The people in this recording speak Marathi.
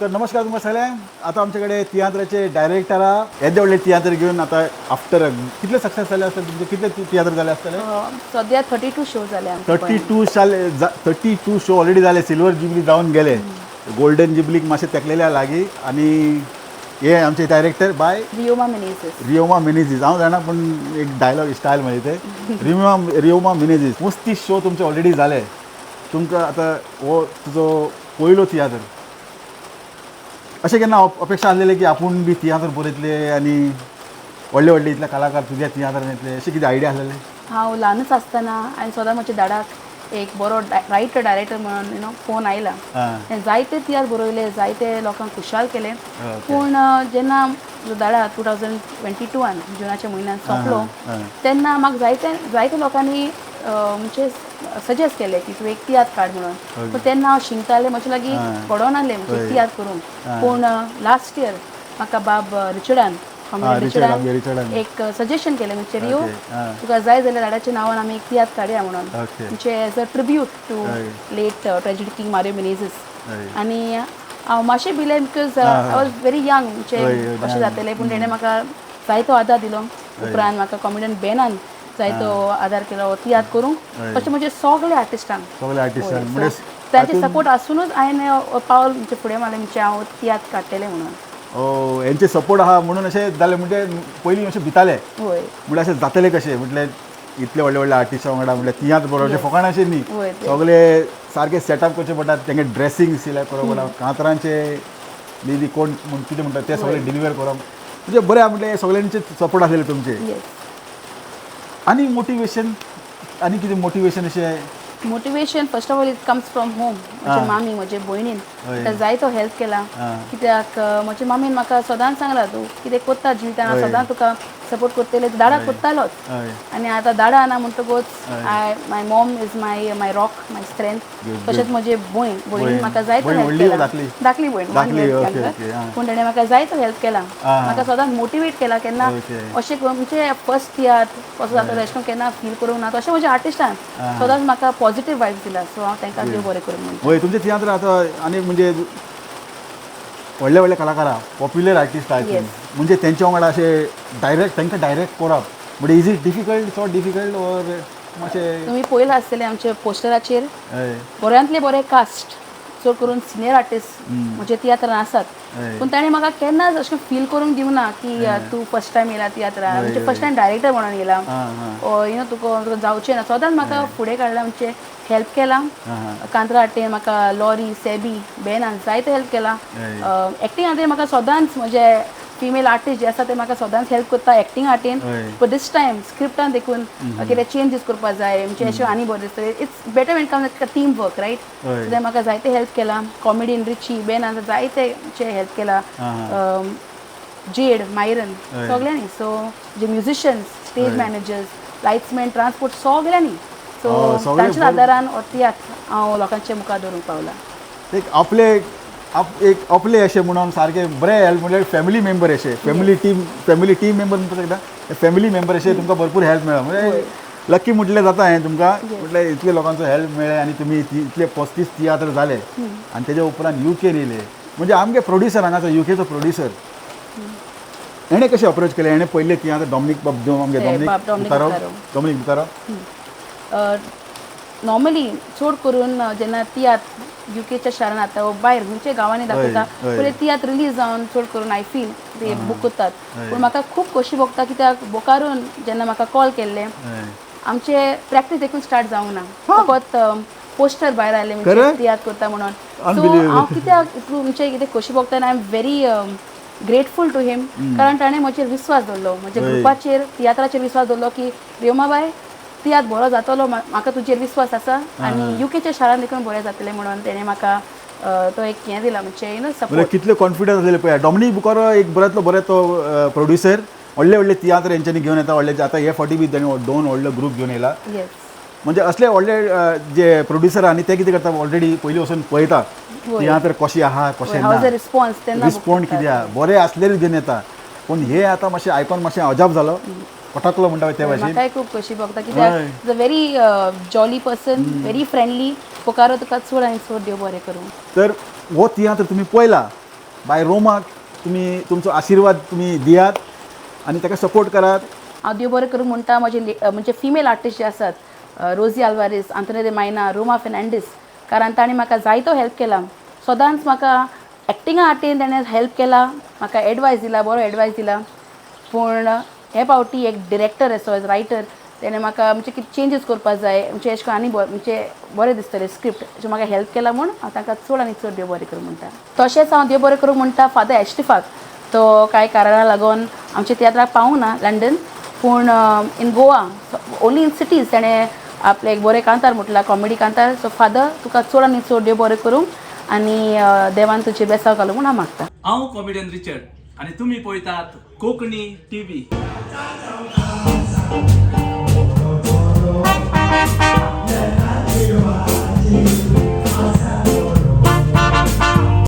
तर नमस्कार तुम्हाला सगळ्यांक. आता आमच्याकडे तियात्राचे डायरेक्टर हा येदे व्हडले तियात्र घेऊन आता आफ्टर कितले सक्सेस झाले असतात तुमचे कितले तियात्र झाले असतले सध्या 32 शो झाले आमचे 32 शो ऑलरेडी झाले. सिल्वर जुबली जाऊन गेले, गोल्डन जुबलीक मातशे तेकलेल्या लागी. आणि हे आमचे डायरेक्टर बाय रियोमा मिनेझीस. हांव जाणा पण एक डायलॉग स्टायल म्हणजे ते रियोमा मिनेझीस. 35 शो तुमचे ऑलरेडी झाले. तुमकां आता हो तुजो पयलो तियात्र अशें केन्ना अपेक्षा आसलेले की आपूण बी तियात्र बरयतले आनी व्हडले व्हडले इतले कलाकार तुज्या तियात्रान येतले अशें कितें आयडिया आसलेले? हांव ल्हानूच आसतना आनी सदां म्हज्या दाडाक एक बरो रायटर डायरेक्टर म्हणून फोन आयला. जायते तियात्र बरयले, जायते लोकांक खुशाल केले. पूण जेन्ना दाडा 2022 जुनाच्या म्हयन्यान सोंपलो तेन्ना म्हाका जायते लोकांनी म्हणजे सजेस्ट केले की तूं एक तियात्र काड म्हणून. पूण तेन्ना हांव शिंकतालें, म्हजे लागीं पडोनासलें म्हणजे तियात्र करूंक. पूण लास्ट इयर म्हाका बाब रिचर्डान एक सजेशन केलें म्हणजे रियो तुका जाय जाल्यार दाडाच्या नांवान आमी एक तियात्र काडया म्हणून, म्हणजे as a tribute to late tragedy king Mario Menezes. आनी हांव मातशें भिलें because I was very young, म्हणजे अशें जातलें. पूण तेणें म्हाका जायतो आदार दिलो. उपरांत म्हाका कॉमेडियन बेनान जायतो आदार केलो तियात्र करूंक. अशें म्हणजे सगळे आर्टिस्टांक तांचे सपोर्ट आसूनच हांवें पावल म्हणजे फुडें मारलें म्हणजे हांव तियात्र काडटलें म्हणून. हेंचे सपोर्ट आहा म्हणून अशें जालें. म्हणजे पयलीं अशें भिताले म्हणजे अशें जातलें कशें, म्हटल्यार इतले व्हडले व्हडले आर्टिस्टा वांगडा म्हटल्यार तियात्र बरोवचें फकाण अशें न्ही. सगळे सारके सेटअप करचे पडटात, तेंगे ड्रेसींग सिलेक्ट करप पडटा, कांतरांचे बी कोण कितें म्हणटात ते सगळे डिलिव्हर करप. म्हणजे बरें म्हटल्यार सगळ्यांचे सपोर्ट आसलेले तुमचे. आनी मोटिवेशन आनी कितें मोटिवेशन अशें? Motivation first of all it comes from home. म्हजे मामी म्हजे भयणीन ताका जायतो हेल्प केला. कित्याक म्हजे मामीन म्हाका सदांच सांगला तूं कितें कोत्ता जिवितान हांव सदां तुका सपोर्ट करतले. दाडा कोत्तालोच आनी आतां दाडा ना म्हणटकूच my mom is my rock, my strength. तशेंच म्हजे भयण म्हाका जायतो हेल्प केला. धाकली भयण पूण ताणें म्हाका जायतो हेल्प केला. म्हाका सदांच मोटिवेट केला. केन्ना अशें म्हणजे फर्स्ट तियात्र कसो जाता अशें केन्ना फील करूंक ना. तशें म्हज्या आर्टिस्टान सदांच म्हाका पॉझिटिव्ह वायब्स दिला. सो हांव तांकां देव बरें करूं म्हणटा. हय, तुमचे तियात्र आतां आनी म्हणजे व्हडले व्हडले कलाकार पॉप्युलर आर्टिस्ट आहेत म्हणजे तेंच्या वांगडा अशें तांकां डायरेक्ट करप म्हणजे is it difficult, so difficult or मातशें? तुमी पळयलां आसतलें आमच्या पोस्टराचेर बऱ्यांतले बरे कास्ट चड करून सिनियर आर्टिस्ट म्हणजे तियात्रान आसात. पूण ताणें म्हाका केन्नाच अशें फील करूंक दिवना की तूं फर्स्ट टायम येयला तियात्रान, म्हणजे फर्स्ट टायम डायरेक्टर म्हणून येयला तुका जावचें ना. सदांच म्हाका फुडें काडला, म्हणजे हेल्प केला. कांतरा हाटेन म्हाका लॉरी सेबी बेनान जायतो हेल्प केला. एक्टींग हातेन म्हाका सदांच म्हणजे फिमेल आर्टिस्ट जे आसा ते म्हाका सदांच हेल्प करता एक्टींग हाटेन. बट दीस टायम स्क्रिप्टान देखून कितें चेंजीस करपा जाय म्हणजे अशें आनी बरें दिसता. It's better when comes team work right. So म्हाका जायते हेल्प केला. कॉमेडीन रिची बेनान जायते हेल्प केला. जेड मायरन सगळ्यांनी. सो जे म्युझिशियन्स, स्टेज मॅनेजर्स, लायट्समॅन, ट्रान्सपोर्ट सगळ्यांनी. सो तांच्या आदारान तियात्र हांव लोकांच्या मुखार दवरूंक पावला. एक आपले अशें म्हणून सारके बरे हेल्प म्हणजे फॅमिली मेंबर अशें फॅमिली टीम मेंबर म्हणटा एकदा फॅमिली मेंबर अशें तुमकां भरपूर हेल्प मेळ्ळा. म्हणजे लकी म्हटलें जाता हें तुमकां. म्हटल्यार इतले लोकांचो हेल्प मेळ्ळे आनी तुमी इतले 35 तियात्र जाले आनी तेज्या उपरांत युकेन येयले. म्हणजे आमगे प्रोड्युसर हांगाचो युकेचो प्रोड्युसर हेणें कशें अप्रोच केलें? हेणें पयले तियात्र डॉमिनीक बुतारो नॉर्मली चड करून जेन्ना तियात्र युकेच्या शारान आता भायर म्हणजे गांवांनी दाखयता पयलीं तियात्र रिलीज जावन चड करून आय फील ते बूक करतात. पूण म्हाका खूब खोशी भोगता कित्याक बुकारून जेन्ना म्हाका कॉल केल्ले आमचे प्रॅक्टीस देखून स्टार्ट जावंक ना. फकत पोस्टर भायर आयले म्हणजे तियात्र करता म्हणून. सो हांव कित्याक म्हणजे कितें खोशी भोगता I am very grateful to him. कारण ताणें म्हजेर विस्वास दवरलो, म्हज्या ग्रुपाचेर तियात्राचेर विस्वास दवरलो की रियोमा बाय तियात्र बरो जातलो, म्हाका तुजेर विस्वास आसा आनी युकेच्या शारान देखून बरें जातलें म्हणून तेणें म्हाका तो एक हें दिला म्हणजे सपोर्ट. कितले कॉन्फिडन्स आसलेले पळय. डॉमिनीक बुतारो एक बऱ्यांतलो बरे तो प्रोड्युसर. व्हडले व्हडले तियात्र हेंच्यांनी घेवन येता. व्हडले आतां हे फावटी बी ताणें 2 व्हडले ग्रूप घेवन येयला. म्हणजे असले व्हडले जे प्रोड्युसर आनी ते कितें करता ऑलरेडी पयलीं वचून पळयता तियात्र कशी आहा कशें ना, रिस्पॉन्स कितें आहा, बरें आसलेले घेवन येता. पूण हे आतां मातशें आयकून मातशें अजाप जालो, पटकलो म्हणटा ते भाशेन. म्हाकाय खूब खोशी भोगता कित्याक is a very jolly person, very friendly. पोकारो तुका चड आनी चड देव बरें करूं. तर हो तियात्र तुमी पळयला बाय रोमाक तुम्ही तुमचो आशिर्वाद तुम्ही दियात आणि ताका सपोर्ट करात. हांव देव बरें करूंक म्हणटा म्हणजे फिमेल आर्टिस्ट जे आसात रोजी आल्वारीस, आंतोनी दे मायना, रोमा फेर्नांडीस, कारण ताणी म्हाका जायतो हेल्प केला. सदांच म्हाका एक्टिंगा आर्टीन ताणें हेल्प केला, म्हाका एडवायस दिला, बरो एडवायस दिला. पूण हे फावटी एक डिरेक्टर असो एज रायटर तेणें म्हाका म्हणजे कितें चेंजीस करपाक जाय म्हणजे अशें करून आनी म्हणजे बरें दिसतलें स्क्रिप्ट अशें म्हाका हेल्प केला म्हूण हांव ताका चड आनी चड देव बरें करूं म्हणटा. तशेंच हांव देव बरें करूंक म्हणटा फादर एश्टिफाक. तो कांय कारणां लागून आमच्या तियात्राक पावूंक ना लंडन, पूण in Goa only in cities ताणें आपले एक बरें कांतार म्हटला, कॉमेडी कांतार. सो फादर तुका चड आनी चड देव बरें करूं आनी देवान तुजी बेसाव घालूं म्हूण हांव मागता. हांव कॉमेडियन रिचर्ड आनी तुमी पळयतात कोंकणी टीव्ही.